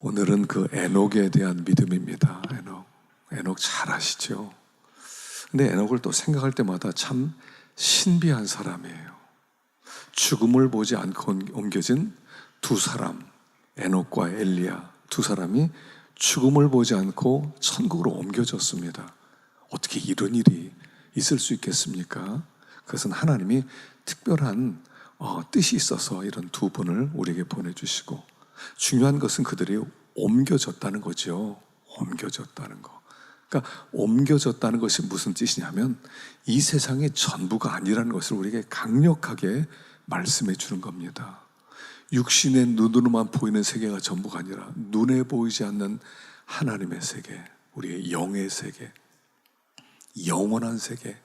오늘은 그 에녹에 대한 믿음입니다. 에녹 잘 아시죠? 근데 에녹을 또 생각할 때마다 참 신비한 사람이에요. 죽음을 보지 않고 옮겨진 두 사람, 에녹과 엘리야 두 사람이 죽음을 보지 않고 천국으로 옮겨졌습니다. 어떻게 이런 일이 있을 수 있겠습니까? 그것은 하나님이 특별한 뜻이 있어서 이런 두 분을 우리에게 보내주시고, 중요한 것은 그들이 옮겨졌다는 거죠. 옮겨졌다는 거. 그러니까 옮겨졌다는 것이 무슨 뜻이냐면 이 세상의 전부가 아니라는 것을 우리에게 강력하게 말씀해 주는 겁니다. 육신의 눈으로만 보이는 세계가 전부가 아니라 눈에 보이지 않는 하나님의 세계, 우리의 영의 세계, 영원한 세계,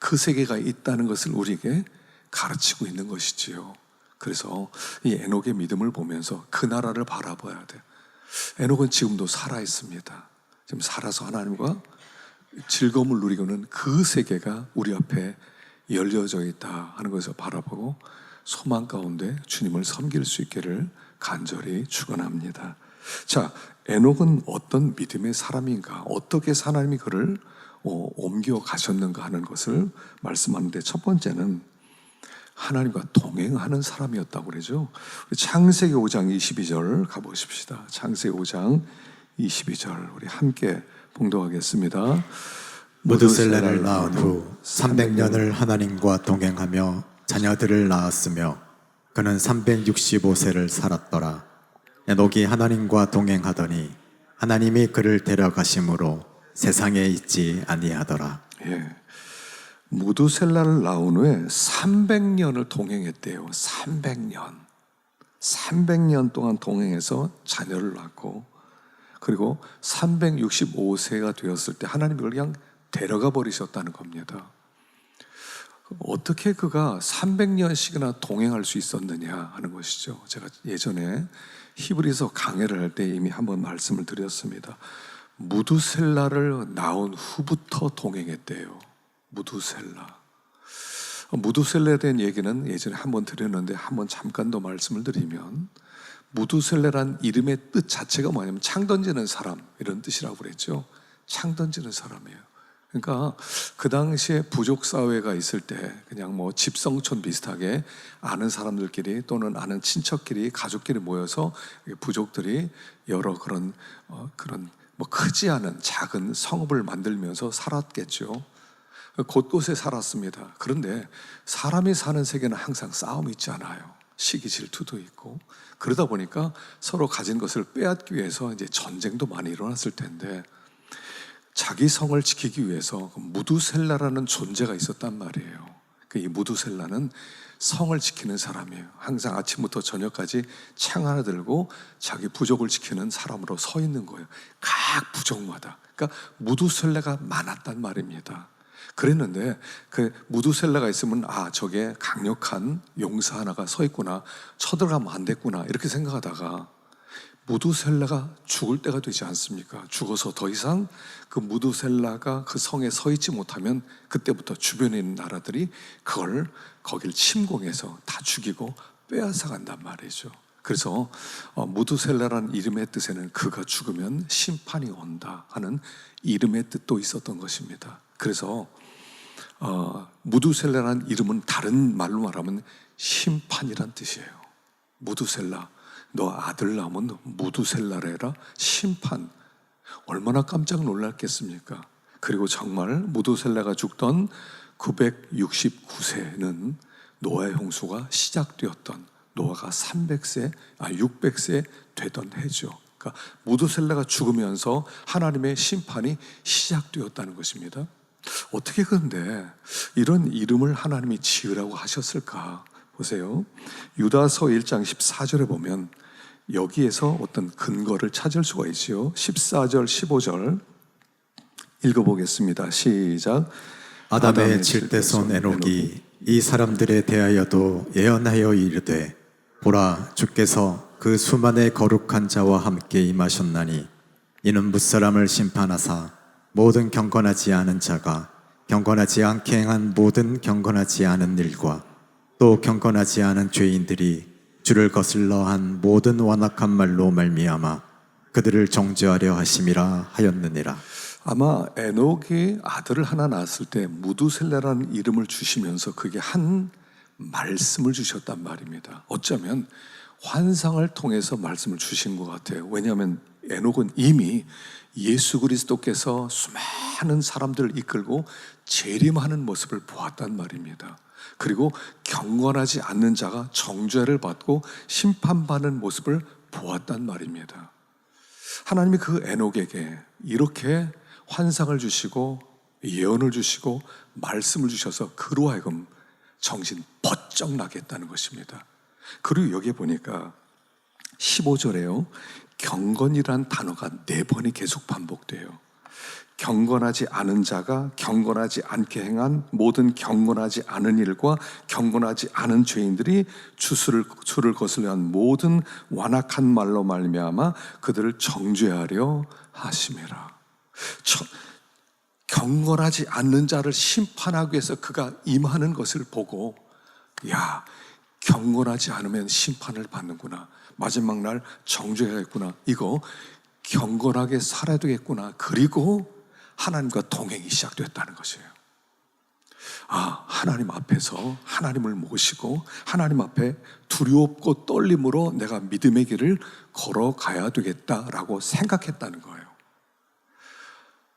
그 세계가 있다는 것을 우리에게 가르치고 있는 것이지요. 그래서 이 에녹의 믿음을 보면서 그 나라를 바라봐야 돼. 에녹은 지금도 살아 있습니다. 지금 살아서 하나님과 즐거움을 누리고는 그 세계가 우리 앞에 열려져 있다 하는 것을 바라보고 소망 가운데 주님을 섬길 수 있기를 간절히 축원합니다. 자, 에녹은 어떤 믿음의 사람인가? 어떻게 하나님이 그를 옮겨 가셨는가 하는 것을 말씀하는데, 첫 번째는 하나님과 동행하는 사람이었다고 그러죠. 창세기 5장 22절 가보십시다. 창세기 5장 22절 우리 함께 봉독하겠습니다. 무두셀라를 낳은 후 300년을 하나님과 동행하며 자녀들을 낳았으며 그는 365세를 살았더라. 에녹이 하나님과 동행하더니 하나님이 그를 데려가심으로 세상에 있지 아니하더라. 예. 무두셀라를 낳은 후에 300년을 동행했대요. 300년 동안 동행해서 자녀를 낳고, 그리고 365세가 되었을 때 하나님이 그걸 그냥 데려가 버리셨다는 겁니다. 어떻게 그가 300년씩이나 동행할 수 있었느냐 하는 것이죠. 제가 예전에 히브리서 강해를 할 때 이미 한번 말씀을 드렸습니다. 무두셀라를 낳은 후부터 동행했대요. 무두셀라에 대한 얘기는 예전에 한번 드렸는데 한번 잠깐 더 말씀을 드리면, 무두셀라란 이름의 뜻 자체가 뭐냐면 창 던지는 사람, 이런 뜻이라고 그랬죠. 창 던지는 사람이에요. 그러니까 그 당시에 부족 사회가 있을 때 그냥 뭐 집성촌 비슷하게 아는 사람들끼리 또는 아는 친척끼리 가족끼리 모여서 부족들이 여러 그런 뭐 크지 않은 작은 성읍을 만들면서 살았겠죠. 곳곳에 살았습니다. 그런데 사람이 사는 세계는 항상 싸움이 있잖아요. 시기 질투도 있고, 그러다 보니까 서로 가진 것을 빼앗기 위해서 이제 전쟁도 많이 일어났을 텐데, 자기 성을 지키기 위해서 무두셀라라는 존재가 있었단 말이에요. 이 무두셀라는 성을 지키는 사람이에요. 항상 아침부터 저녁까지 창 하나 들고 자기 부족을 지키는 사람으로 서 있는 거예요. 각 부족마다. 그러니까 무두셀라가 많았단 말입니다. 그랬는데 그 무두셀라가 있으면 저게 강력한 용사 하나가 서 있구나, 쳐들어가면 안 됐구나, 이렇게 생각하다가 무두셀라가 죽을 때가 되지 않습니까? 죽어서 더 이상 그 무두셀라가 그 성에 서 있지 못하면 그때부터 주변에 있는 나라들이 거길 침공해서 다 죽이고 빼앗아 간단 말이죠. 그래서 무두셀라라는 이름의 뜻에는 그가 죽으면 심판이 온다 하는 이름의 뜻도 있었던 것입니다. 그래서 무두셀라라는 이름은 다른 말로 말하면 심판이란 뜻이에요. 무두셀라, 너 아들 낳으면 무두셀라래라, 심판. 얼마나 깜짝 놀랐겠습니까? 그리고 정말 무두셀라가 죽던 969세는 노아의 홍수가 시작되었던, 노아가 600세 되던 해죠. 그러니까 무두셀라가 죽으면서 하나님의 심판이 시작되었다는 것입니다. 어떻게 그런데 이런 이름을 하나님이 지으라고 하셨을까? 보세요. 유다서 1장 14절에 보면 여기에서 어떤 근거를 찾을 수가 있지요. 14절 15절 읽어보겠습니다. 시작. 아담의 칠대손 에녹이 이 사람들에 대하여도 예언하여 이르되, 보라, 주께서 그 수만의 거룩한 자와 함께 임하셨나니 이는 무사람을 심판하사 모든 경건하지 않은 자가 경건하지 않게 행한 모든 경건하지 않은 일과 또 경건하지 않은 죄인들이 주를 거슬러 한 모든 완악한 말로 말미암아 그들을 정죄하려 하심이라 하였느니라. 아마 에녹이 아들을 하나 낳았을 때 무두셀레라는 이름을 주시면서 그게 한 말씀을 주셨단 말입니다. 어쩌면 환상을 통해서 말씀을 주신 것 같아요. 왜냐하면 에녹은 이미 예수 그리스도께서 수많은 사람들을 이끌고 재림하는 모습을 보았단 말입니다. 그리고 경건하지 않는 자가 정죄를 받고 심판받는 모습을 보았단 말입니다. 하나님이 그 에녹에게 이렇게 환상을 주시고 예언을 주시고 말씀을 주셔서 그로 하여금 정신 번쩍 나게 했다는 것입니다. 그리고 여기에 보니까 15절에요. 경건이란 단어가 4번이 계속 반복돼요. 경건하지 않은 자가 경건하지 않게 행한 모든 경건하지 않은 일과 경건하지 않은 죄인들이 주를 거슬려 한 모든 완악한 말로 말미암아 그들을 정죄하려 하심이라. 경건하지 않는 자를 심판하기 위해서 그가 임하는 것을 보고, 야, 경건하지 않으면 심판을 받는구나, 마지막 날 정죄하겠구나, 이거 경건하게 살아야 되겠구나. 그리고 하나님과 동행이 시작됐다는 것이에요. 아, 하나님 앞에서 하나님을 모시고 하나님 앞에 두렵고 떨림으로 내가 믿음의 길을 걸어가야 되겠다라고 생각했다는 거예요.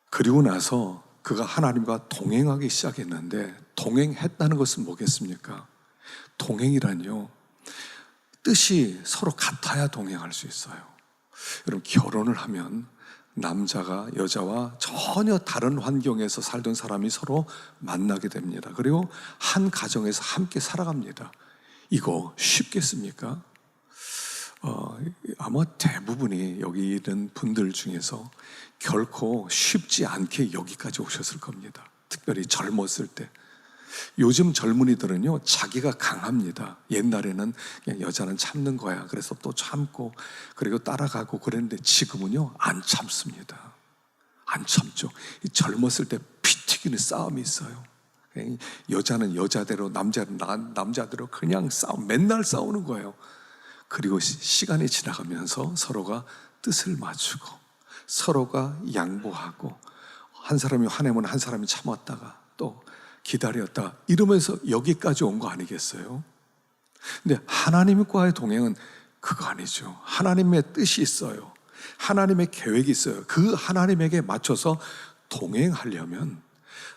그리고 나서 그가 하나님과 동행하기 시작했는데, 동행했다는 것은 뭐겠습니까? 동행이란요, 뜻이 서로 같아야 동행할 수 있어요. 여러분, 결혼을 하면 남자가 여자와 전혀 다른 환경에서 살던 사람이 서로 만나게 됩니다. 그리고 한 가정에서 함께 살아갑니다. 이거 쉽겠습니까? 아마 대부분이 여기 있는 분들 중에서 결코 쉽지 않게 여기까지 오셨을 겁니다. 특별히 젊었을 때. 요즘 젊은이들은요, 자기가 강합니다. 옛날에는 그냥 여자는 참는 거야. 그래서 또 참고 그리고 따라가고 그랬는데 지금은요, 안 참습니다. 안 참죠. 젊었을 때 피 튀기는 싸움이 있어요. 여자는 여자대로, 남자는 남자대로 그냥 맨날 싸우는 거예요. 그리고 시간이 지나가면서 서로가 뜻을 맞추고 서로가 양보하고, 한 사람이 화내면 한 사람이 참았다가 또 기다렸다 이러면서 여기까지 온 거 아니겠어요? 근데 하나님과의 동행은 그거 아니죠. 하나님의 뜻이 있어요. 하나님의 계획이 있어요. 그 하나님에게 맞춰서 동행하려면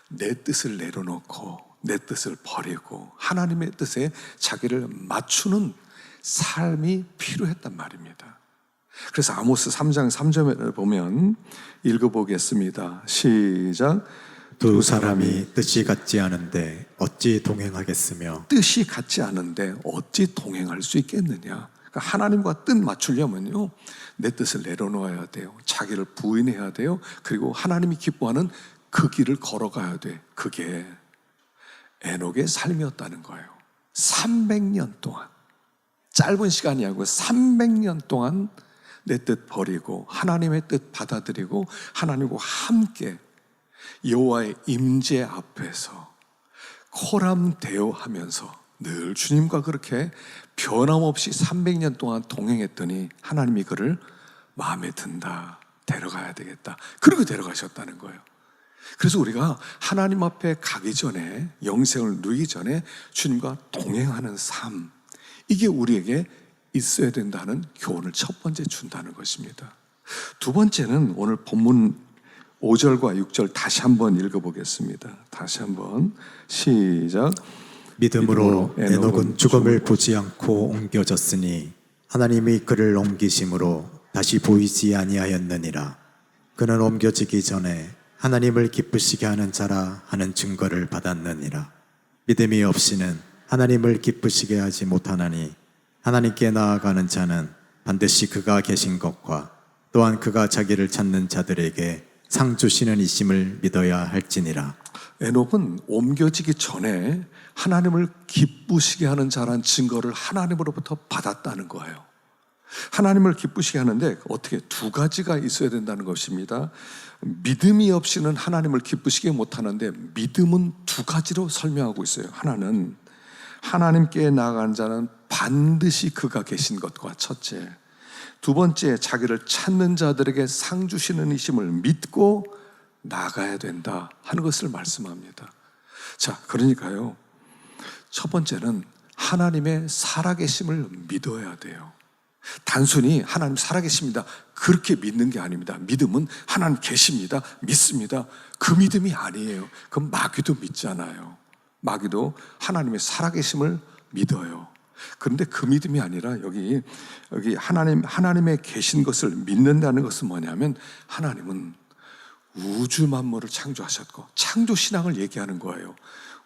내 뜻을 내려놓고 내 뜻을 버리고 하나님의 뜻에 자기를 맞추는 삶이 필요했단 말입니다. 그래서 아모스 3장 3절을 보면 읽어보겠습니다. 시작. 두 사람이 뜻이 같지 않은데 어찌 동행하겠으며. 뜻이 같지 않은데 어찌 동행할 수 있겠느냐. 그러니까 하나님과 뜻 맞추려면요, 내 뜻을 내려놓아야 돼요. 자기를 부인해야 돼요. 그리고 하나님이 기뻐하는 그 길을 걸어가야 돼. 그게 에녹의 삶이었다는 거예요. 300년 동안, 짧은 시간이 아니고 300년 동안 내 뜻 버리고 하나님의 뜻 받아들이고 하나님과 함께 여호와의 임재 앞에서 코람 대오하면서 늘 주님과 그렇게 변함없이 300년 동안 동행했더니 하나님이 그를 마음에 든다, 데려가야 되겠다, 그렇게 데려가셨다는 거예요. 그래서 우리가 하나님 앞에 가기 전에, 영생을 누리기 전에 주님과 동행하는 삶, 이게 우리에게 있어야 된다는 교훈을 첫 번째 준다는 것입니다. 두 번째는 오늘 본문 5절과 6절 다시 한번 읽어보겠습니다. 다시 한번 시작. 믿음으로 에녹은 죽음을 보지 않고 옮겨졌으니 하나님이 그를 옮기심으로 다시 보이지 아니하였느니라. 그는 옮겨지기 전에 하나님을 기쁘시게 하는 자라 하는 증거를 받았느니라. 믿음이 없이는 하나님을 기쁘시게 하지 못하나니 하나님께 나아가는 자는 반드시 그가 계신 것과 또한 그가 자기를 찾는 자들에게 상 주시는 이심을 믿어야 할지니라. 에녹은 옮겨지기 전에 하나님을 기쁘시게 하는 자란 증거를 하나님으로부터 받았다는 거예요. 하나님을 기쁘시게 하는데 어떻게 두 가지가 있어야 된다는 것입니다. 믿음이 없이는 하나님을 기쁘시게 못하는데, 믿음은 두 가지로 설명하고 있어요. 하나는 하나님께 나아가는 자는 반드시 그가 계신 것과 첫째, 두 번째, 자기를 찾는 자들에게 상 주시는 이심을 믿고 나가야 된다 하는 것을 말씀합니다. 자, 그러니까요, 첫 번째는 하나님의 살아계심을 믿어야 돼요. 단순히 하나님 살아계십니다, 그렇게 믿는 게 아닙니다. 믿음은 하나님 계십니다, 믿습니다, 그 믿음이 아니에요. 그럼 마귀도 믿잖아요. 마귀도 하나님의 살아계심을 믿어요. 그런데 그 믿음이 아니라 여기 하나님의 계신 것을 믿는다는 것은 뭐냐면, 하나님은 우주 만물을 창조하셨고, 창조신앙을 얘기하는 거예요.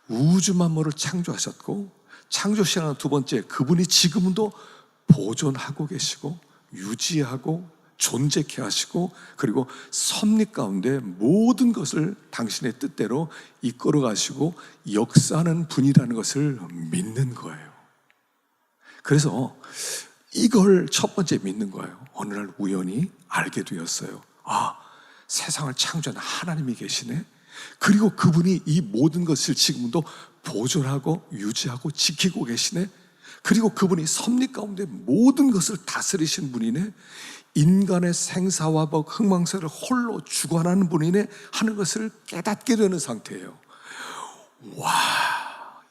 우주 만물을 창조하셨고, 창조신앙은 두 번째, 그분이 지금도 보존하고 계시고 유지하고 존재케 하시고, 그리고 섭리 가운데 모든 것을 당신의 뜻대로 이끌어 가시고 역사하는 분이라는 것을 믿는 거예요. 그래서 이걸 첫 번째 믿는 거예요. 어느 날 우연히 알게 되었어요. 아, 세상을 창조한 하나님이 계시네. 그리고 그분이 이 모든 것을 지금도 보존하고 유지하고 지키고 계시네. 그리고 그분이 섭리 가운데 모든 것을 다스리신 분이네. 인간의 생사와 복, 흥망성쇠를 홀로 주관하는 분이네 하는 것을 깨닫게 되는 상태예요. 와,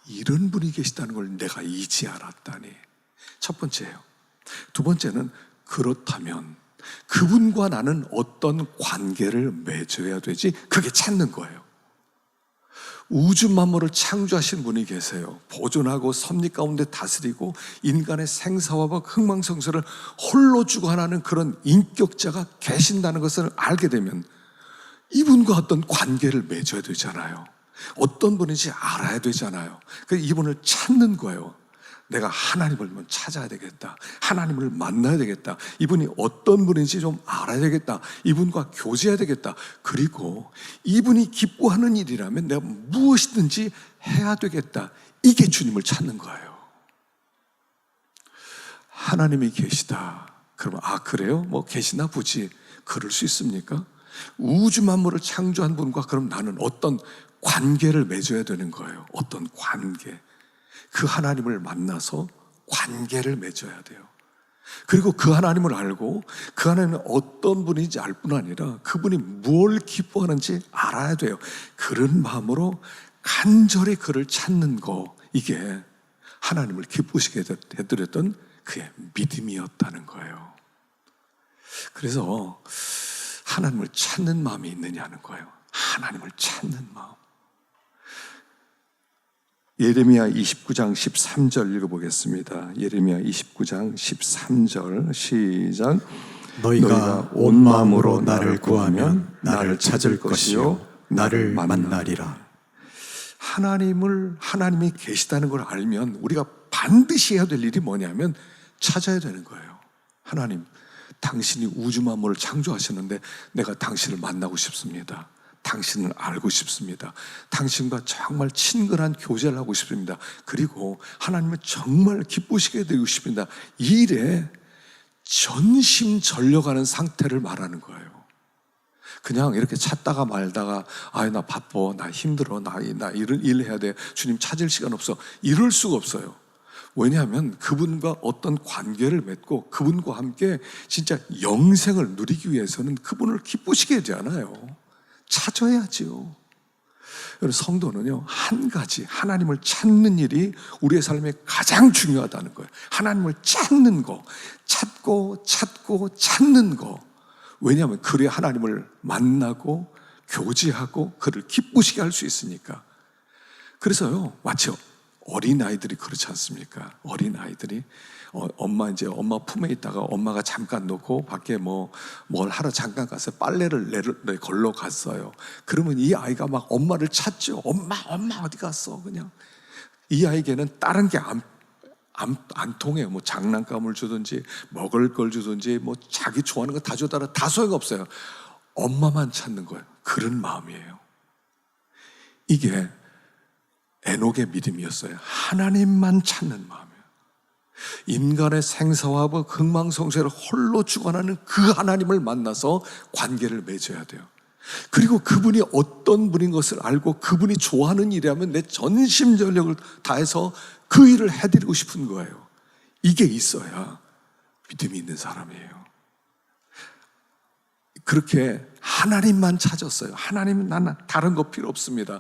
이런 분이 계시다는 걸 내가 이제 알았다니. 첫 번째예요. 두 번째는, 그렇다면 그분과 나는 어떤 관계를 맺어야 되지? 그게 찾는 거예요. 우주 만물을 창조하신 분이 계세요. 보존하고 섭리 가운데 다스리고 인간의 생사와 복, 흥망성쇠를 홀로 주관하는 그런 인격자가 계신다는 것을 알게 되면 이분과 어떤 관계를 맺어야 되잖아요. 어떤 분인지 알아야 되잖아요. 그래서 이분을 찾는 거예요. 내가 하나님을 찾아야 되겠다, 하나님을 만나야 되겠다, 이분이 어떤 분인지 좀 알아야 되겠다, 이분과 교제해야 되겠다, 그리고 이분이 기뻐하는 일이라면 내가 무엇이든지 해야 되겠다. 이게 주님을 찾는 거예요. 하나님이 계시다 그러면, 아 그래요? 뭐 계시나 보지. 그럴 수 있습니까? 우주 만물을 창조한 분과 그럼 나는 어떤 관계를 맺어야 되는 거예요. 어떤 관계. 그 하나님을 만나서 관계를 맺어야 돼요. 그리고 그 하나님을 알고 그 하나님은 어떤 분인지 알 뿐 아니라 그분이 뭘 기뻐하는지 알아야 돼요. 그런 마음으로 간절히 그를 찾는 거, 이게 하나님을 기쁘시게 해드렸던 그의 믿음이었다는 거예요. 그래서 하나님을 찾는 마음이 있느냐는 거예요. 하나님을 찾는 마음. 예레미야 29장 13절 읽어보겠습니다. 예레미야 29장 13절 시작. 너희가 온 마음으로 나를 구하면 나를 찾을 것이요 나를 만나리라. 하나님이 계시다는 걸 알면 우리가 반드시 해야 될 일이 뭐냐면 찾아야 되는 거예요. 하나님, 당신이 우주 만물을 창조하셨는데 내가 당신을 만나고 싶습니다. 당신을 알고 싶습니다. 당신과 정말 친근한 교제를 하고 싶습니다. 그리고 하나님을 정말 기쁘시게 되고 싶습니다. 이 일에 전심전력하는 상태를 말하는 거예요. 그냥 이렇게 찾다가 말다가, 나 바빠, 나 힘들어, 나 이런 일 해야 돼, 주님 찾을 시간 없어, 이럴 수가 없어요. 왜냐하면 그분과 어떤 관계를 맺고 그분과 함께 진짜 영생을 누리기 위해서는 그분을 기쁘시게 하지 않아요. 찾아야지요. 성도는요, 한 가지 하나님을 찾는 일이 우리의 삶에 가장 중요하다는 거예요. 하나님을 찾는 거, 찾고 찾는 거. 왜냐하면 그래야 하나님을 만나고 교제하고 그를 기쁘시게 할 수 있으니까. 그래서요, 마치 어린아이들이 그렇지 않습니까? 어린아이들이 엄마 품에 있다가 엄마가 잠깐 놓고 밖에 뭘 하러 잠깐 가서 빨래를 걸러 갔어요. 그러면 이 아이가 막 엄마를 찾죠. 엄마 어디 갔어? 그냥 이 아이에게는 다른 게 안 통해요. 뭐 장난감을 주든지 먹을 걸 주든지 뭐 자기 좋아하는 거 다 줘달라, 다 소용없어요. 엄마만 찾는 거예요. 그런 마음이에요. 이게 에녹의 믿음이었어요. 하나님만 찾는 마음이에요. 인간의 생사와 흥망성쇠를 홀로 주관하는 그 하나님을 만나서 관계를 맺어야 돼요. 그리고 그분이 어떤 분인 것을 알고 그분이 좋아하는 일이라면 내 전심전력을 다해서 그 일을 해드리고 싶은 거예요. 이게 있어야 믿음이 있는 사람이에요. 그렇게 하나님만 찾았어요. 하나님은 나는 다른 거 필요 없습니다.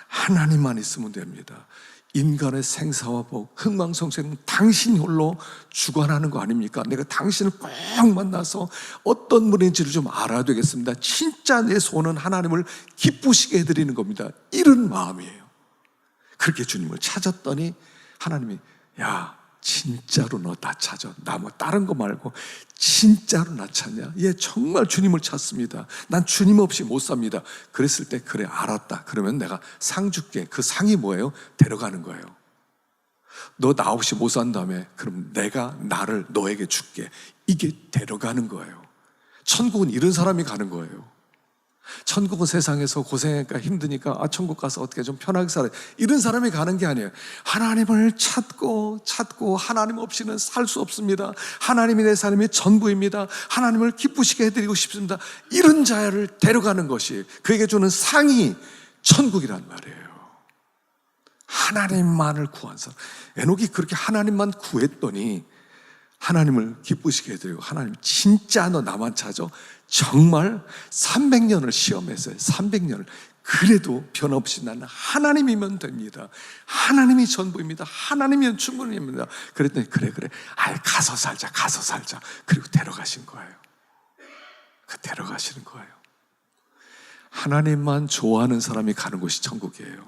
하나님만 있으면 됩니다. 인간의 생사와 복, 흥망성쇠는 당신 홀로 주관하는 거 아닙니까? 내가 당신을 꼭 만나서 어떤 분인지를 좀 알아야 되겠습니다. 진짜 내 소원은 하나님을 기쁘시게 해드리는 겁니다. 이런 마음이에요. 그렇게 주님을 찾았더니 하나님이 야, 진짜로 너 나 찾아. 나 뭐 다른 거 말고 진짜로 나 찾냐? 얘 정말 주님을 찾습니다. 난 주님 없이 못 삽니다. 그랬을 때 그래 알았다. 그러면 내가 상 줄게. 그 상이 뭐예요? 데려가는 거예요. 너 나 없이 못 산다며. 그럼 내가 나를 너에게 줄게. 이게 데려가는 거예요. 천국은 이런 사람이 가는 거예요. 천국은 세상에서 고생하니까 힘드니까 천국 가서 어떻게 좀 편하게 살아요. 이런 사람이 가는 게 아니에요. 하나님을 찾고 하나님 없이는 살 수 없습니다. 하나님이 내 삶의 전부입니다. 하나님을 기쁘시게 해드리고 싶습니다. 이런 자를 데려가는 것이 그에게 주는 상이 천국이란 말이에요. 하나님만을 구한 사람. 에녹이 그렇게 하나님만 구했더니 하나님을 기쁘시게 해드리고 하나님 진짜 너 나만 찾아? 정말 300년을 시험했어요. 300년을. 그래도 변함없이 나는 하나님이면 됩니다. 하나님이 전부입니다. 하나님이면 충분입니다. 그랬더니 그래 가서 살자. 그리고 데려가신 거예요. 데려가시는 거예요. 하나님만 좋아하는 사람이 가는 곳이 천국이에요.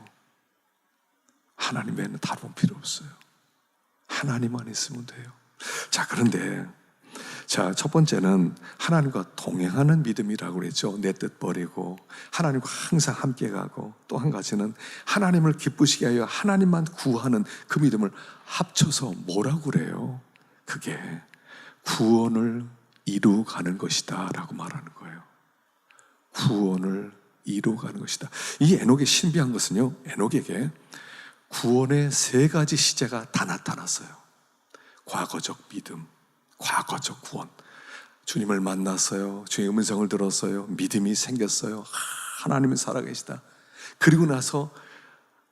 하나님 외에는 다른 건 필요 없어요. 하나님만 있으면 돼요. 자, 그런데 첫 번째는 하나님과 동행하는 믿음이라고 그랬죠. 내 뜻 버리고 하나님과 항상 함께 가고, 또 한 가지는 하나님을 기쁘시게 하여 하나님만 구하는 그 믿음을 합쳐서 뭐라고 그래요? 그게 구원을 이루어가는 것이다 라고 말하는 거예요. 구원을 이루어가는 것이다. 이 에녹의 신비한 것은요, 에녹에게 구원의 3가지 시제가 다 나타났어요. 과거적 믿음, 과거적 구원. 주님을 만났어요. 주님의 음성을 들었어요. 믿음이 생겼어요. 하나님은 살아계시다. 그리고 나서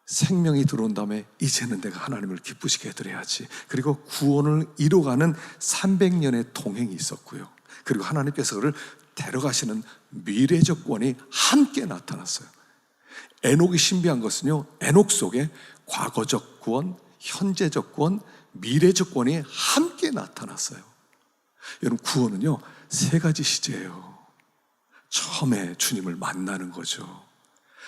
생명이 들어온 다음에 이제는 내가 하나님을 기쁘시게 해드려야지. 그리고 구원을 이루어가는 300년의 동행이 있었고요. 그리고 하나님께서 그를 데려가시는 미래적 구원이 함께 나타났어요. 에녹이 신비한 것은요, 에녹 속에 과거적 구원, 현재적 구원, 미래적 구원이 함께 나타났어요. 여러분, 구원은요 3가지 시제예요. 처음에 주님을 만나는 거죠.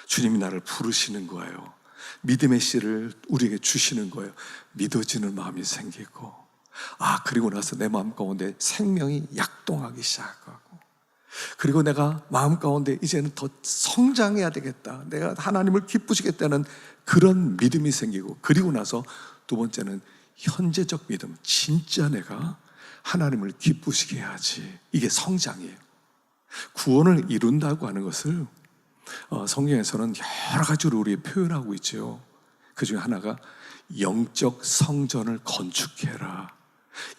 주님이 나를 부르시는 거예요. 믿음의 씨를 우리에게 주시는 거예요. 믿어지는 마음이 생기고, 그리고 나서 내 마음 가운데 생명이 약동하기 시작하고, 그리고 내가 마음 가운데 이제는 더 성장해야 되겠다, 내가 하나님을 기쁘시겠다는 그런 믿음이 생기고, 그리고 나서 2번째는 현재적 믿음. 진짜 내가 하나님을 기쁘시게 해야지. 이게 성장이에요. 구원을 이룬다고 하는 것을 성경에서는 여러 가지로 우리 표현하고 있죠. 그 중에 하나가 영적 성전을 건축해라.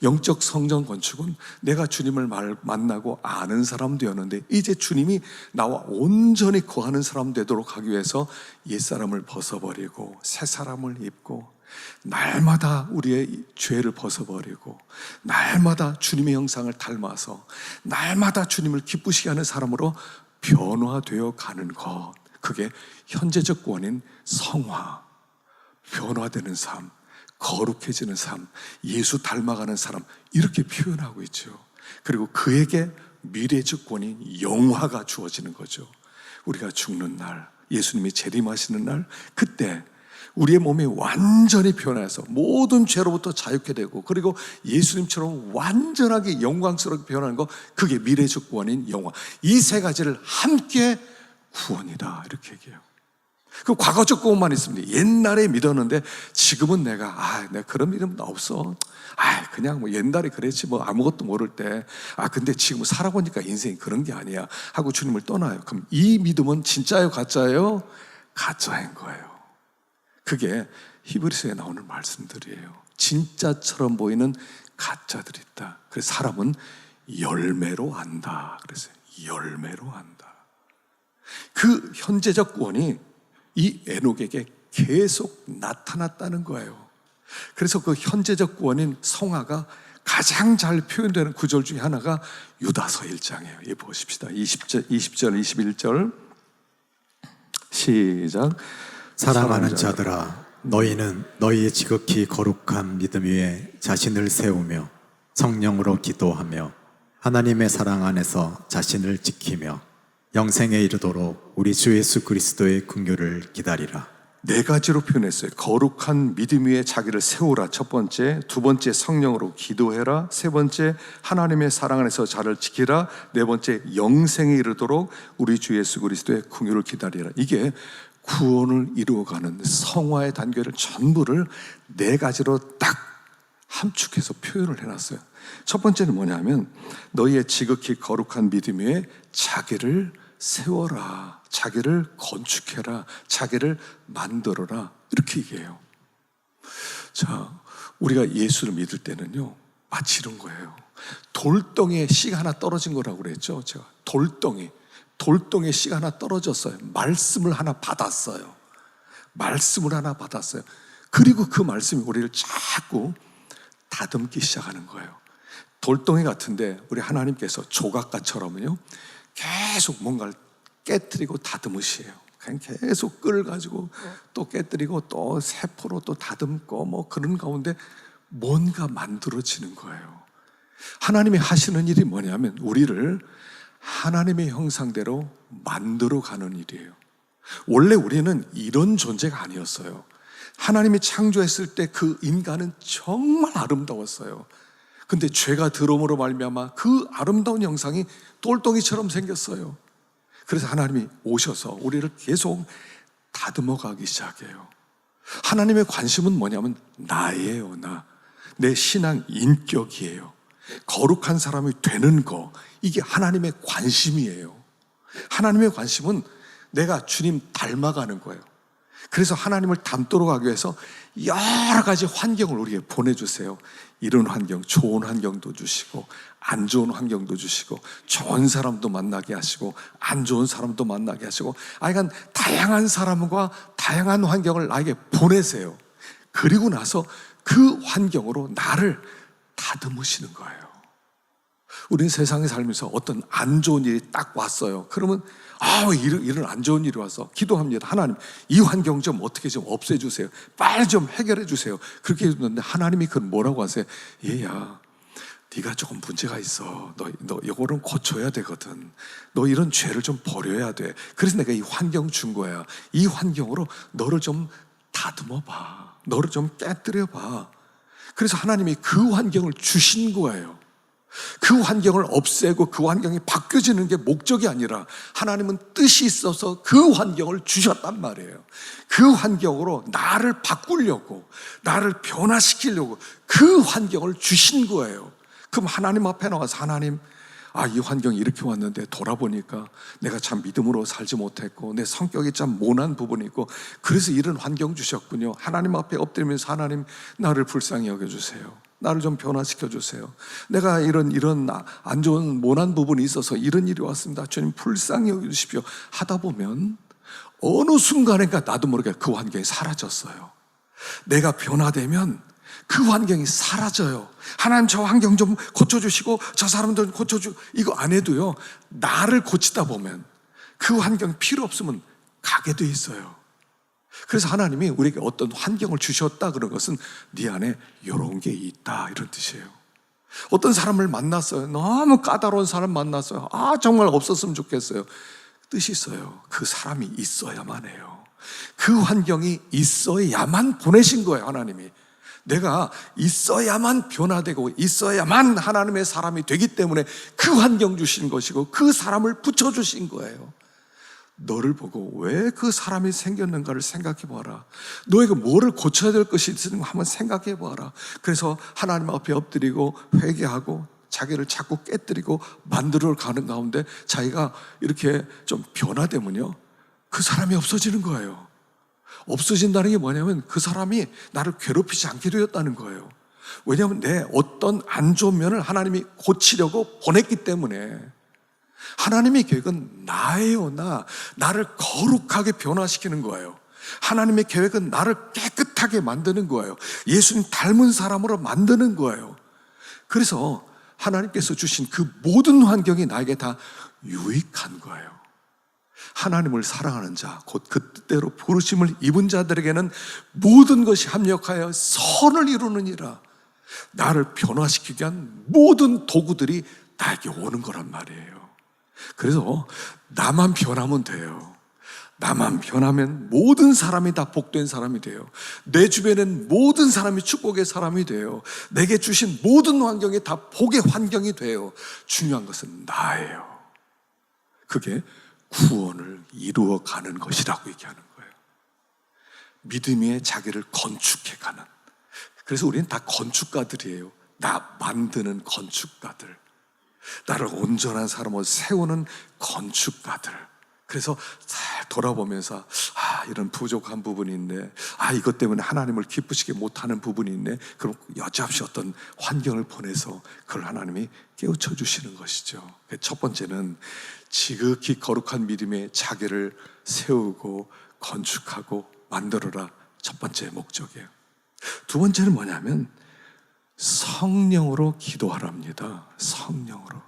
영적 성전 건축은 내가 주님을 만나고 아는 사람 되었는데, 이제 주님이 나와 온전히 거하는 사람 되도록 하기 위해서 옛사람을 벗어버리고 새 사람을 입고, 날마다 우리의 죄를 벗어버리고 날마다 주님의 형상을 닮아서 날마다 주님을 기쁘시게 하는 사람으로 변화되어 가는 것, 그게 현재적 구원인 성화, 변화되는 삶, 거룩해지는 삶, 예수 닮아가는 사람, 이렇게 표현하고 있죠. 그리고 그에게 미래적 구원인 영화가 주어지는 거죠. 우리가 죽는 날, 예수님이 재림하시는 날, 그때 우리의 몸이 완전히 변해서 모든 죄로부터 자유케 되고, 그리고 예수님처럼 완전하게 영광스럽게 변하는 것, 그게 미래적 구원인 영화. 이 3가지를 함께 구원이다, 이렇게 얘기해요. 그 과거적 구원만 있습니다. 옛날에 믿었는데 지금은 내가 그런 믿음은 없어. 그냥 뭐 옛날에 그랬지 뭐 아무것도 모를 때. 근데 지금 살아보니까 인생이 그런 게 아니야 하고 주님을 떠나요. 그럼 이 믿음은 진짜예요, 가짜예요? 가짜인 거예요. 그게 히브리서에 나오는 말씀들이에요. 진짜처럼 보이는 가짜들이 있다. 그래서 사람은 열매로 안다. 그래서 열매로 안다. 그 현재적 구원이 이 에녹에게 계속 나타났다는 거예요. 그래서 그 현재적 구원인 성화가 가장 잘 표현되는 구절 중에 하나가 유다서 1장이에요. 예, 보십시다. 20절, 21절 시작. 사랑하는 자들아, 너희는 너희의 지극히 거룩한 믿음 위에 자신을 세우며 성령으로 기도하며 하나님의 사랑 안에서 자신을 지키며 영생에 이르도록 우리 주 예수 그리스도의 긍휼을 기다리라. 네 가지로 표현했어요. 거룩한 믿음 위에 자기를 세우라, 첫 번째. 두 번째, 성령으로 기도해라. 세 번째, 하나님의 사랑 안에서 자를 지키라. 네 번째, 영생에 이르도록 우리 주 예수 그리스도의 긍휼을 기다리라. 이게 구원을 이루어가는 성화의 단계를 전부를 네 가지로 딱 함축해서 표현을 해놨어요. 첫 번째는 뭐냐면 너희의 지극히 거룩한 믿음 위에 자기를 세워라, 자기를 건축해라, 자기를 만들어라, 이렇게 얘기해요. 자, 우리가 예수를 믿을 때는요, 마치 이런 거예요. 돌덩이에 씨가 하나 떨어진 거라고 그랬죠. 제가 돌덩이에 씨가 하나 떨어졌어요. 말씀을 하나 받았어요. 말씀을 하나 받았어요. 그리고 그 말씀이 우리를 자꾸 다듬기 시작하는 거예요. 돌덩이 같은데 우리 하나님께서 조각가처럼요, 계속 뭔가를 깨뜨리고 다듬으시에요. 그냥 계속 끌어가지고 또 깨뜨리고 또 세포로 또 다듬고 뭐 그런 가운데 뭔가 만들어지는 거예요. 하나님이 하시는 일이 뭐냐면 우리를 하나님의 형상대로 만들어가는 일이에요. 원래 우리는 이런 존재가 아니었어요. 하나님이 창조했을 때 그 인간은 정말 아름다웠어요. 근데 죄가 들어옴으로 말미암아 그 아름다운 형상이 돌덩이처럼 생겼어요. 그래서 하나님이 오셔서 우리를 계속 다듬어 가기 시작해요. 하나님의 관심은 뭐냐면 나예요. 내 신앙 인격이에요. 거룩한 사람이 되는 거, 이게 하나님의 관심이에요. 하나님의 관심은 내가 주님 닮아가는 거예요. 그래서 하나님을 닮도록 하기 위해서 여러 가지 환경을 우리에게 보내주세요. 이런 환경, 좋은 환경도 주시고 안 좋은 환경도 주시고 좋은 사람도 만나게 하시고 안 좋은 사람도 만나게 하시고, 그러니까 다양한 사람과 다양한 환경을 나에게 보내세요. 그리고 나서 그 환경으로 나를 다듬으시는 거예요. 우리는 세상에 살면서 어떤 안 좋은 일이 딱 왔어요. 그러면 이런 안 좋은 일이 와서 기도합니다. 하나님, 이 환경 좀 어떻게 좀 없애주세요. 빨리 좀 해결해 주세요. 그렇게 했는데 하나님이 그건 뭐라고 하세요? 얘야, 네가 조금 문제가 있어. 너 이거는 고쳐야 되거든. 너 이런 죄를 좀 버려야 돼. 그래서 내가 이 환경 준 거야. 이 환경으로 너를 좀 다듬어 봐. 너를 좀 깨뜨려 봐. 그래서 하나님이 그 환경을 주신 거예요. 그 환경을 없애고 그 환경이 바뀌어지는 게 목적이 아니라 하나님은 뜻이 있어서 그 환경을 주셨단 말이에요. 그 환경으로 나를 바꾸려고, 나를 변화시키려고 그 환경을 주신 거예요. 그럼 하나님 앞에 나와서 하나님, 이 환경이 이렇게 왔는데 돌아보니까 내가 참 믿음으로 살지 못했고 내 성격이 참 모난 부분이 있고 그래서 이런 환경 주셨군요. 하나님 앞에 엎드리면서 하나님, 나를 불쌍히 여겨주세요. 나를 좀 변화시켜 주세요. 내가 이런 안 좋은 모난 부분이 있어서 이런 일이 왔습니다. 주님 불쌍히 여겨주십시오. 하다 보면 어느 순간인가 나도 모르게 그 환경이 사라졌어요. 내가 변화되면 그 환경이 사라져요. 하나님, 저 환경 좀 고쳐주시고 저 사람들 좀 고쳐주고, 이거 안 해도요, 나를 고치다 보면 그 환경이 필요 없으면 가게 돼 있어요. 그래서 하나님이 우리에게 어떤 환경을 주셨다 그런 것은 네 안에 이런 게 있다, 이런 뜻이에요. 어떤 사람을 만났어요. 너무 까다로운 사람 만났어요. 정말 없었으면 좋겠어요. 뜻이 있어요. 그 사람이 있어야만 해요. 그 환경이 있어야만 보내신 거예요, 하나님이. 내가 있어야만 변화되고 있어야만 하나님의 사람이 되기 때문에 그 환경 주신 것이고 그 사람을 붙여주신 거예요. 너를 보고 왜 그 사람이 생겼는가를 생각해 봐라. 너에게 뭐를 고쳐야 될 것이 있는가 한번 생각해 봐라. 그래서 하나님 앞에 엎드리고 회개하고 자기를 자꾸 깨뜨리고 만들어 가는 가운데 자기가 이렇게 좀 변화되면요, 그 사람이 없어지는 거예요. 없어진다는 게 뭐냐면 그 사람이 나를 괴롭히지 않게 되었다는 거예요. 왜냐하면 내 어떤 안 좋은 면을 하나님이 고치려고 보냈기 때문에. 하나님의 계획은 나예요. 나를 거룩하게 변화시키는 거예요. 하나님의 계획은 나를 깨끗하게 만드는 거예요. 예수님 닮은 사람으로 만드는 거예요. 그래서 하나님께서 주신 그 모든 환경이 나에게 다 유익한 거예요. 하나님을 사랑하는 자, 곧 그 뜻대로 부르심을 입은 자들에게는 모든 것이 합력하여 선을 이루느니라. 나를 변화시키기 위한 모든 도구들이 나에게 오는 거란 말이에요. 그래서 나만 변하면 돼요. 나만 변하면 모든 사람이 다 복된 사람이 돼요. 내 주변엔 모든 사람이 축복의 사람이 돼요. 내게 주신 모든 환경이 다 복의 환경이 돼요. 중요한 것은 나예요. 그게 구원을 이루어가는 것이라고 얘기하는 거예요. 믿음의 자기를 건축해가는. 그래서 우리는 다 건축가들이에요. 나 만드는 건축가들. 나를 온전한 사람으로 세우는 건축가들. 그래서 잘 돌아보면서 이런 부족한 부분이 있네. 이것 때문에 하나님을 기쁘시게 못하는 부분이 있네. 그럼 여지없이 어떤 환경을 보내서 그걸 하나님이 깨우쳐 주시는 것이죠. 첫 번째는 지극히 거룩한 믿음의 자기를 세우고 건축하고 만들어라. 첫 번째 목적이에요. 두 번째는 뭐냐면 성령으로 기도하랍니다. 성령으로.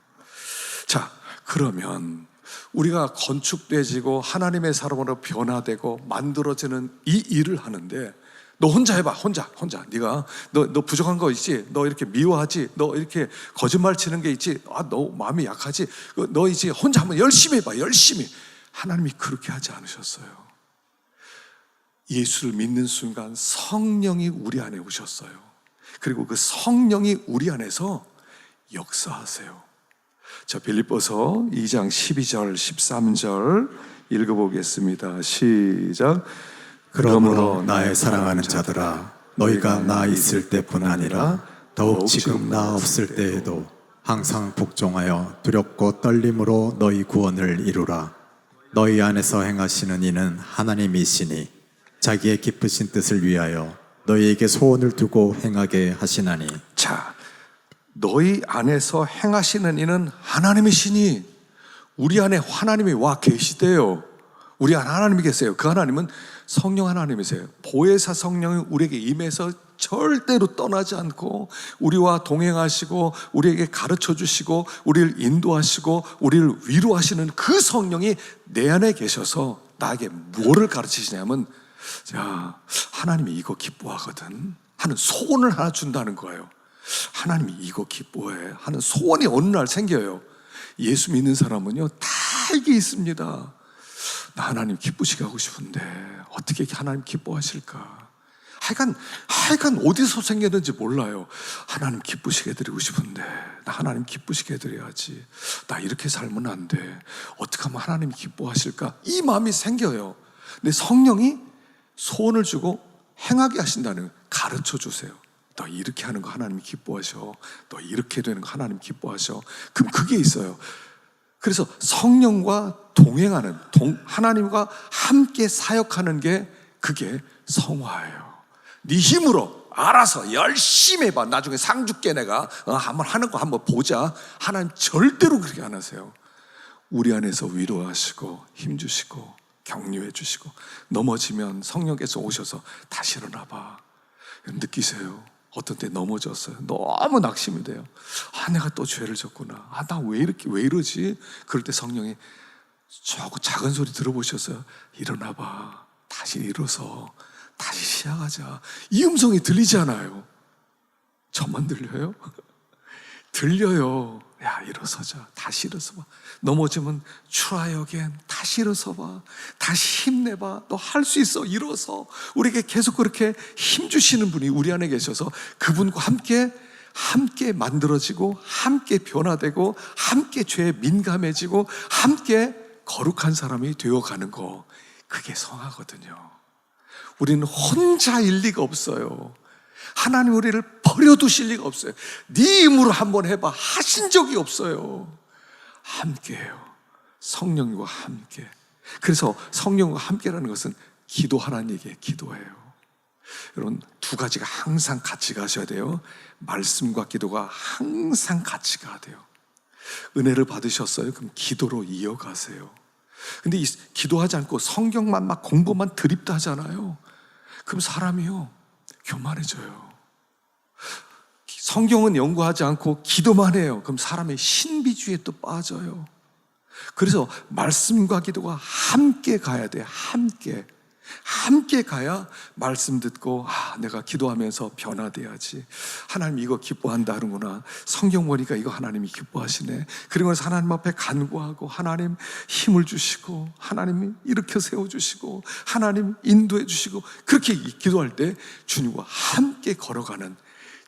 자, 그러면 우리가 건축되지고 하나님의 사람으로 변화되고 만들어지는 이 일을 하는데, 너 혼자 해봐. 혼자. 네가 너 부족한 거 있지? 너 이렇게 미워하지? 너 이렇게 거짓말 치는 게 있지? 너 마음이 약하지? 너 이제 혼자 한번 열심히 해봐. 열심히. 하나님이 그렇게 하지 않으셨어요. 예수를 믿는 순간 성령이 우리 안에 오셨어요. 그리고 그 성령이 우리 안에서 역사하세요. 자, 빌립보서 2장 12절 13절 읽어보겠습니다. 시작. 그러므로 나의 사랑하는 자들아, 너희가 나 있을 때뿐 아니라 더욱 지금 나 없을 때에도 항상 복종하여 두렵고 떨림으로 너희 구원을 이루라. 너희 안에서 행하시는 이는 하나님이시니 자기의 기쁘신 뜻을 위하여 너희에게 소원을 두고 행하게 하시나니. 자, 너희 안에서 행하시는 이는 하나님이시니, 우리 안에 하나님이 와 계시대요. 우리 안에 하나님이 계세요. 그 하나님은 성령 하나님이세요. 보혜사 성령이 우리에게 임해서 절대로 떠나지 않고 우리와 동행하시고 우리에게 가르쳐 주시고 우리를 인도하시고 우리를 위로하시는 그 성령이 내 안에 계셔서 나에게 뭐를 가르치시냐면, 자, 하나님이 이거 기뻐하거든 하는 소원을 하나 준다는 거예요. 하나님이 이거 기뻐해 하는 소원이 어느 날 생겨요. 예수 믿는 사람은요, 다 이게 있습니다. 나 하나님 기쁘시게 하고 싶은데 어떻게 하나님 기뻐하실까? 하여간 어디서 생겼는지 몰라요. 하나님 기쁘시게 해드리고 싶은데 나 하나님 기쁘시게 해드려야지. 나 이렇게 살면 안 돼. 어떻게 하면 하나님 기뻐하실까? 이 마음이 생겨요. 근데 성령이 소원을 주고 행하게 하신다는, 가르쳐 주세요. 너 이렇게 하는 거 하나님이 기뻐하셔. 너 이렇게 되는 거 하나님 기뻐하셔. 그럼 그게 있어요. 그래서 성령과 동행하는, 하나님과 함께 사역하는 게, 그게 성화예요. 네 힘으로 알아서 열심히 해봐. 나중에 상 줄게 내가. 한번 하는 거 한번 보자. 하나님 절대로 그렇게 안 하세요. 우리 안에서 위로하시고 힘주시고 격려해 주시고, 넘어지면 성령께서 오셔서 다시 일어나봐. 느끼세요? 어떤 때 넘어졌어요. 너무 낙심이 돼요. 내가 또 죄를 졌구나. 나 왜 이러지? 그럴 때 성령이 조금 작은 소리 들어보셨어요? 일어나봐. 다시 일어서 다시 시작하자. 이 음성이 들리지 않아요? 저만 들려요? 들려요. 야, 일어서자. 다시 일어서봐. 넘어지면 try again. 다시 일어서봐. 다시 힘내봐. 너 할 수 있어. 일어서. 우리에게 계속 그렇게 힘주시는 분이 우리 안에 계셔서 그분과 함께 만들어지고, 함께 변화되고, 함께 죄에 민감해지고, 함께 거룩한 사람이 되어가는 거, 그게 성화거든요. 우리는 혼자일 리가 없어요. 하나님 우리를 버려두실 리가 없어요. 네 힘으로 한번 해봐 하신 적이 없어요. 함께해요. 성령과 함께. 그래서 성령과 함께라는 것은 기도하라는 얘기예요. 기도해요. 여러분, 두 가지가 항상 같이 가셔야 돼요. 말씀과 기도가 항상 같이 가야 돼요. 은혜를 받으셨어요? 그럼 기도로 이어가세요. 근데 기도하지 않고 성경만 막 공부만 드립다 하잖아요. 그럼 사람이요, 교만해져요. 성경은 연구하지 않고 기도만 해요. 그럼 사람의 신비주의에 또 빠져요. 그래서 말씀과 기도가 함께 가야 돼요. 함께 가야 말씀 듣고 내가 기도하면서 변화돼야지. 하나님 이거 기뻐한다는구나. 성경 보니까 이거 하나님이 기뻐하시네. 그리고 하나님 앞에 간구하고 하나님 힘을 주시고 하나님 일으켜 세워주시고 하나님 인도해 주시고 그렇게 기도할 때 주님과 함께 걸어가는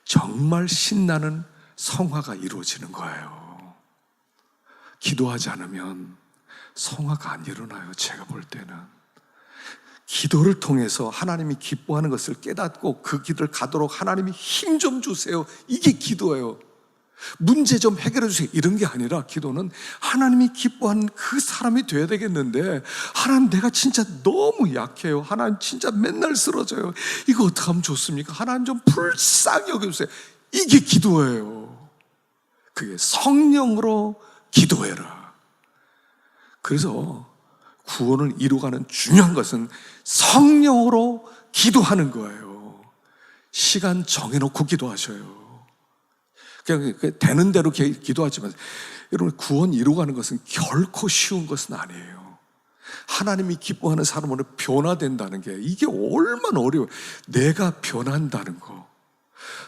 정말 신나는 성화가 이루어지는 거예요. 기도하지 않으면 성화가 안 일어나요. 제가 볼 때는 기도를 통해서 하나님이 기뻐하는 것을 깨닫고 그 길을 가도록 하나님이 힘 좀 주세요. 이게 기도예요. 문제 좀 해결해 주세요. 이런 게 아니라 기도는 하나님이 기뻐하는 그 사람이 돼야 되겠는데 하나님 내가 진짜 너무 약해요. 하나님 진짜 맨날 쓰러져요. 이거 어떻게 하면 좋습니까? 하나님 좀 불쌍히 여겨주세요. 이게 기도예요. 그게 성령으로 기도해라. 그래서 구원을 이루어가는 중요한 것은 성령으로 기도하는 거예요. 시간 정해놓고 기도하셔요. 그냥 되는 대로 기도하지만 여러분 구원 이루어가는 것은 결코 쉬운 것은 아니에요. 하나님이 기뻐하는 사람으로 변화된다는 게 이게 얼마나 어려워요. 내가 변한다는 거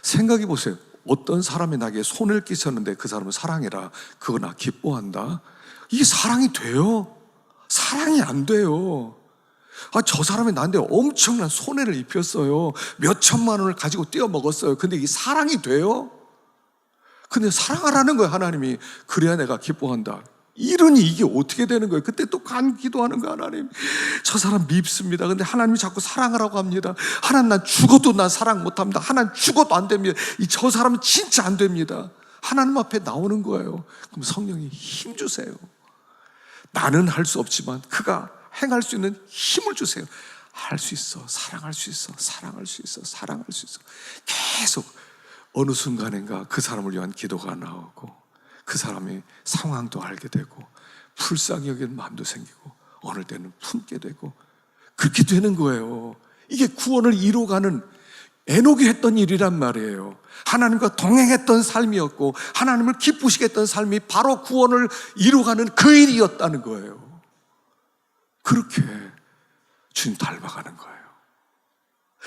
생각해 보세요. 어떤 사람이 나에게 손을 끼쳤는데 그 사람은 사랑해라. 그거 나 기뻐한다. 이게 사랑이 돼요? 사랑이 안 돼요. 저 사람이 나한테 엄청난 손해를 입혔어요. 몇 천만 원을 가지고 떼어 먹었어요. 근데 이게 사랑이 돼요? 근데 사랑하라는 거예요. 하나님이. 그래야 내가 기뻐한다. 이러니 이게 어떻게 되는 거예요? 그때 또 기도하는 거예요. 하나님 저 사람 밉습니다. 근데 하나님이 자꾸 사랑하라고 합니다. 하나님 난 죽어도 난 사랑 못합니다. 하나님 죽어도 안 됩니다. 저 사람은 진짜 안 됩니다. 하나님 앞에 나오는 거예요. 그럼 성령이 힘 주세요. 나는 할 수 없지만 그가 행할 수 있는 힘을 주세요. 할 수 있어. 사랑할 수 있어. 사랑할 수 있어. 사랑할 수 있어. 계속 어느 순간인가 그 사람을 위한 기도가 나오고 그 사람의 상황도 알게 되고 불쌍히 여기는 마음도 생기고 어느 때는 품게 되고 그렇게 되는 거예요. 이게 구원을 이루어가는 에녹이 했던 일이란 말이에요. 하나님과 동행했던 삶이었고 하나님을 기쁘시게 했던 삶이 바로 구원을 이루어가는 그 일이었다는 거예요. 그렇게 주님 닮아가는 거예요.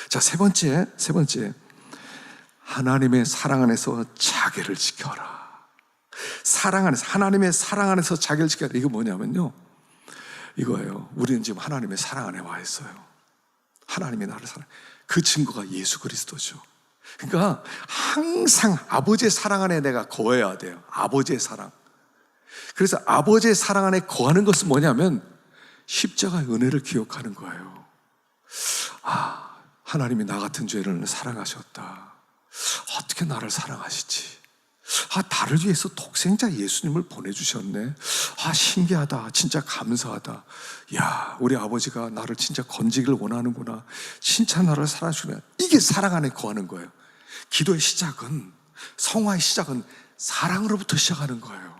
자, 세 번째 하나님의 사랑 안에서 자기를 지켜라. 사랑 안에서, 하나님의 사랑 안에서 자기를 지켜라. 이거 뭐냐면요, 이거예요. 우리는 지금 하나님의 사랑 안에 와 있어요. 하나님이 나를 사랑해. 그 증거가 예수 그리스도죠. 그러니까 항상 아버지의 사랑 안에 내가 거해야 돼요. 아버지의 사랑. 그래서 아버지의 사랑 안에 거하는 것은 뭐냐면 십자가의 은혜를 기억하는 거예요. 하나님이 나 같은 죄를 사랑하셨다. 어떻게 나를 사랑하시지? 나를 위해서 독생자 예수님을 보내주셨네. 신기하다. 진짜 감사하다. 야, 우리 아버지가 나를 진짜 건지기를 원하는구나. 진짜 나를 사랑하시네. 이게 사랑 안에 거하는 거예요. 기도의 시작은, 성화의 시작은 사랑으로부터 시작하는 거예요.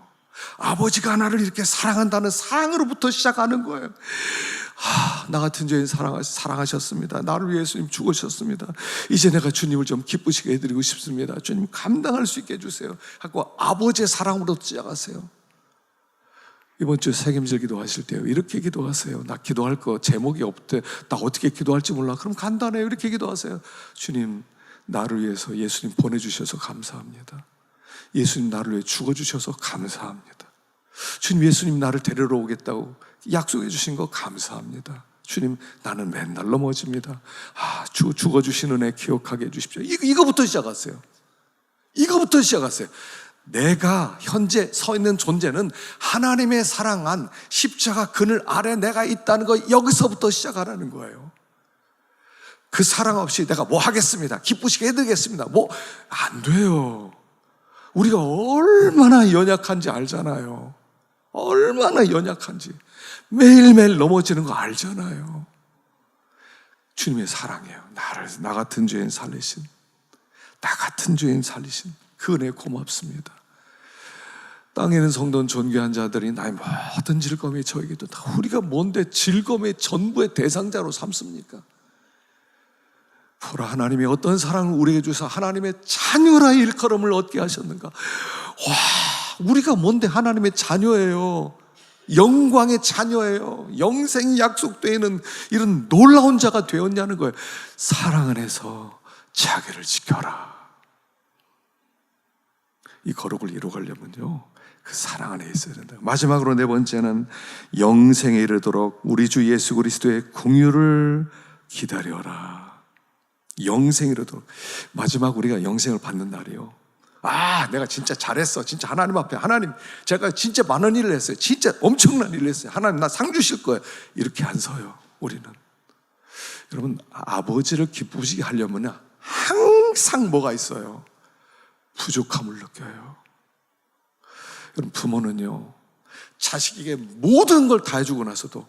아버지가 나를 이렇게 사랑한다는 사랑으로부터 시작하는 거예요. 나 같은 죄인 사랑하셨습니다. 나를 위해 예수님 죽으셨습니다. 이제 내가 주님을 좀 기쁘시게 해드리고 싶습니다. 주님 감당할 수 있게 해주세요 하고 아버지의 사랑으로 시작하세요. 이번 주 책임질 기도하실 때요, 이렇게 기도하세요. 나 기도할 거 제목이 없대. 나 어떻게 기도할지 몰라. 그럼 간단해요. 이렇게 기도하세요. 주님, 나를 위해서 예수님 보내주셔서 감사합니다. 예수님 나를 위해 죽어주셔서 감사합니다. 주님, 예수님 나를 데리러 오겠다고 약속해 주신 거 감사합니다. 주님, 나는 맨날 넘어집니다. 죽어주신 은혜 기억하게 해주십시오. 이거부터 시작하세요. 이거부터 시작하세요. 내가 현재 서 있는 존재는 하나님의 사랑한 십자가 그늘 아래 내가 있다는 거, 여기서부터 시작하라는 거예요. 그 사랑 없이 내가 뭐 하겠습니다, 기쁘시게 해드리겠습니다, 안 돼요. 우리가 얼마나 연약한지 알잖아요. 얼마나 연약한지. 매일매일 넘어지는 거 알잖아요. 주님의 사랑이에요. 나 같은 죄인 살리신, 나 같은 죄인 살리신 그 은혜 고맙습니다. 땅에 있는 성도는 존귀한 자들이 나의 모든 즐거움이 저에게도 다, 우리가 뭔데 즐거움의 전부의 대상자로 삼습니까? 보라, 하나님이 어떤 사랑을 우리에게 주사 하나님의 자녀라 일컬음을 얻게 하셨는가. 와, 우리가 뭔데 하나님의 자녀예요. 영광의 자녀예요. 영생이 약속되어 있는 이런 놀라운 자가 되었냐는 거예요. 사랑 안에서 자기를 지켜라. 이 거룩을 이루어가려면요, 그 사랑 안에 있어야 된다. 마지막으로 네 번째는 영생에 이르도록 우리 주 예수 그리스도의 공유를 기다려라. 영생에 이르도록. 마지막 우리가 영생을 받는 날이요. 내가 진짜 잘했어. 진짜 하나님 앞에, 하나님, 제가 진짜 많은 일을 했어요. 진짜 엄청난 일을 했어요. 하나님, 나 상 주실 거예요. 이렇게 안 서요, 우리는. 여러분, 아버지를 기쁘시게 하려면 항상 뭐가 있어요? 부족함을 느껴요. 여러분, 부모는요, 자식에게 모든 걸 다 해주고 나서도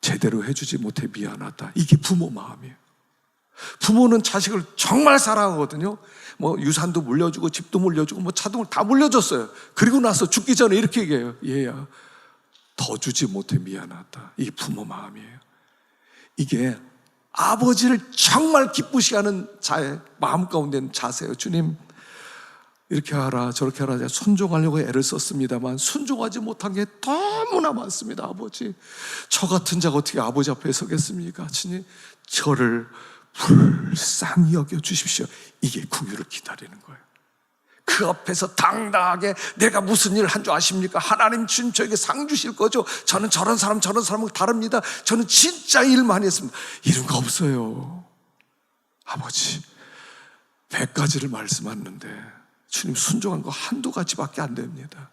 제대로 해주지 못해 미안하다. 이게 부모 마음이에요. 부모는 자식을 정말 사랑하거든요. 뭐 유산도 물려주고 집도 물려주고 뭐 차도 다 물려줬어요. 그리고 나서 죽기 전에 이렇게 얘기해요. 얘야, 더 주지 못해 미안하다. 이게 부모 마음이에요. 이게 아버지를 정말 기쁘시게 하는 자의 마음 가운데 있는 자세예요. 주님, 이렇게 하라 저렇게 하라. 제가 순종하려고 애를 썼습니다만 순종하지 못한 게 너무나 많습니다. 아버지, 저 같은 자가 어떻게 아버지 앞에 서겠습니까? 주님, 저를 불쌍히 여겨주십시오. 이게 궁유를 기다리는 거예요. 그 앞에서 당당하게 내가 무슨 일을 한 줄 아십니까? 하나님 주님 저에게 상 주실 거죠? 저는 저런 사람은 다릅니다. 저는 진짜 일 많이 했습니다. 이런 거 없어요. 아버지, 100가지를 말씀하는데 주님 순종한 거 한두 가지밖에 안 됩니다.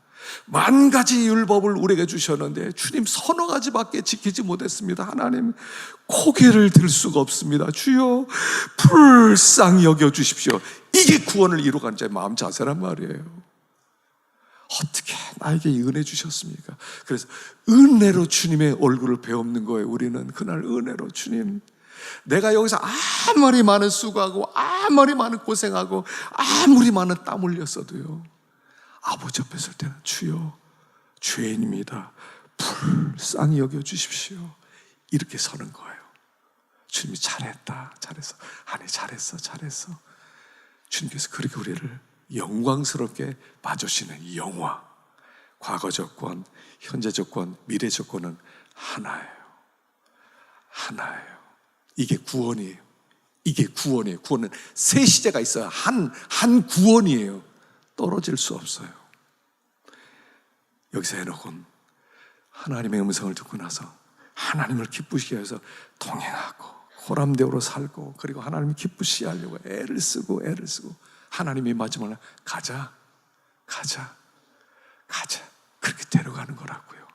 10,000가지 율법을 우리에게 주셨는데 주님 서너 가지밖에 지키지 못했습니다. 하나님, 고개를 들 수가 없습니다. 주여, 불쌍히 여겨주십시오. 이게 구원을 이루어가는 자의 마음 자세란 말이에요. 어떻게 나에게 이 은혜 주셨습니까? 그래서 은혜로 주님의 얼굴을 배우는 거예요. 우리는 그날 은혜로, 주님, 내가 여기서 아무리 많은 수고하고 아무리 많은 고생하고 아무리 많은 땀 흘렸어도요, 아버지 앞에 설 때는 주여, 죄인입니다. 불쌍히 여겨주십시오. 이렇게 서는 거예요. 주님이 잘했다, 잘했어. 아니, 잘했어. 주님께서 그렇게 우리를 영광스럽게 봐주시는 영화, 과거 조건, 현재 조건, 미래 조건은 하나예요. 이게 구원이에요. 구원은 세 시제가 있어요. 한 구원이에요. 떨어질 수 없어요. 여기서 에녹은 하나님의 음성을 듣고 나서 하나님을 기쁘시게 해서 동행하고 호람대오로 살고, 그리고 하나님을 기쁘시게 하려고 애를 쓰고 하나님이 마지막에 가자 그렇게 데려가는 거라고요.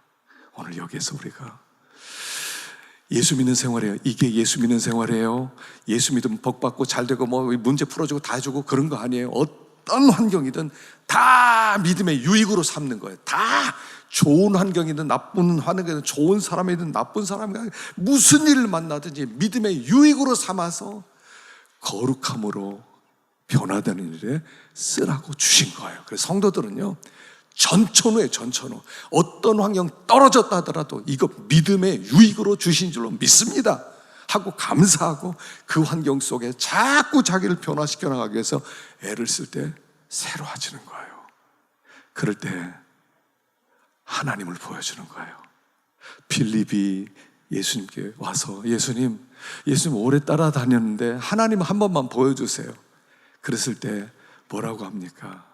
오늘 여기에서 우리가 예수 믿는 생활이에요. 이게 예수 믿는 생활이에요. 예수 믿으면 복 받고 잘 되고 뭐 문제 풀어주고 다 해주고 그런 거 아니에요. 어떤 환경이든 다 믿음의 유익으로 삼는 거예요. 다 좋은 환경이든 나쁜 환경이든 좋은 사람이든 나쁜 사람이든 무슨 일을 만나든지 믿음의 유익으로 삼아서 거룩함으로 변화되는 일에 쓰라고 주신 거예요. 그래서 성도들은요, 전천후예요. 전천후. 어떤 환경 떨어졌다 하더라도 이거 믿음의 유익으로 주신 줄로 믿습니다 하고 감사하고 그 환경 속에 자꾸 자기를 변화시켜 나가기 위해서 애를 쓸 때 새로워지는 거예요. 그럴 때 하나님을 보여주는 거예요. 빌립이 예수님께 와서 예수님 오래 따라다녔는데 하나님 한 번만 보여주세요. 그랬을 때 뭐라고 합니까?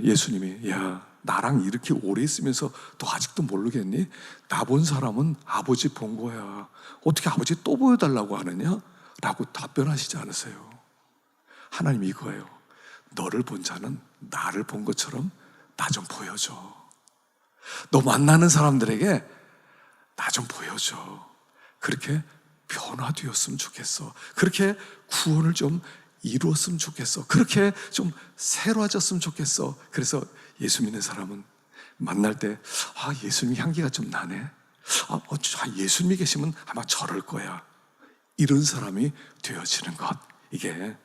예수님이, 야, 나랑 이렇게 오래 있으면서 너 아직도 모르겠니? 나 본 사람은 아버지 본 거야. 어떻게 아버지 또 보여달라고 하느냐? 라고 답변하시지 않으세요. 하나님 이거예요. 너를 본 자는 나를 본 것처럼 나 좀 보여줘. 너 만나는 사람들에게 나 좀 보여줘. 그렇게 변화되었으면 좋겠어. 그렇게 구원을 좀 이루었으면 좋겠어. 그렇게 좀 새로워졌으면 좋겠어. 그래서 예수 믿는 사람은 만날 때 예수님 향기가 좀 나네. 예수님이 계시면 아마 저럴 거야. 이런 사람이 되어지는 것, 이게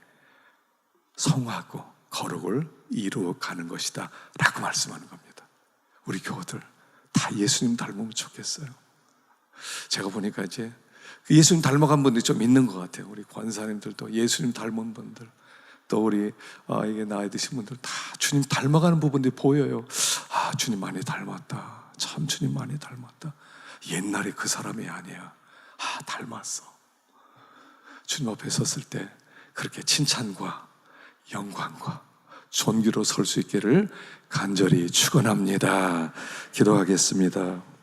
성화하고 거룩을 이루어가는 것이다 라고 말씀하는 겁니다. 우리 교우들 다 예수님 닮으면 좋겠어요. 제가 보니까 이제 예수님 닮아간 분들이 좀 있는 것 같아요. 우리 권사님들도 예수님 닮은 분들, 또 우리 이게 나이 드신 분들 다 주님 닮아가는 부분들이 보여요. 아, 주님 많이 닮았다. 참 주님 많이 닮았다. 옛날에 그 사람이 아니야. 아, 닮았어. 주님 앞에 섰을 때 그렇게 칭찬과 영광과 존귀로 설 수 있기를 간절히 축원합니다. 기도하겠습니다.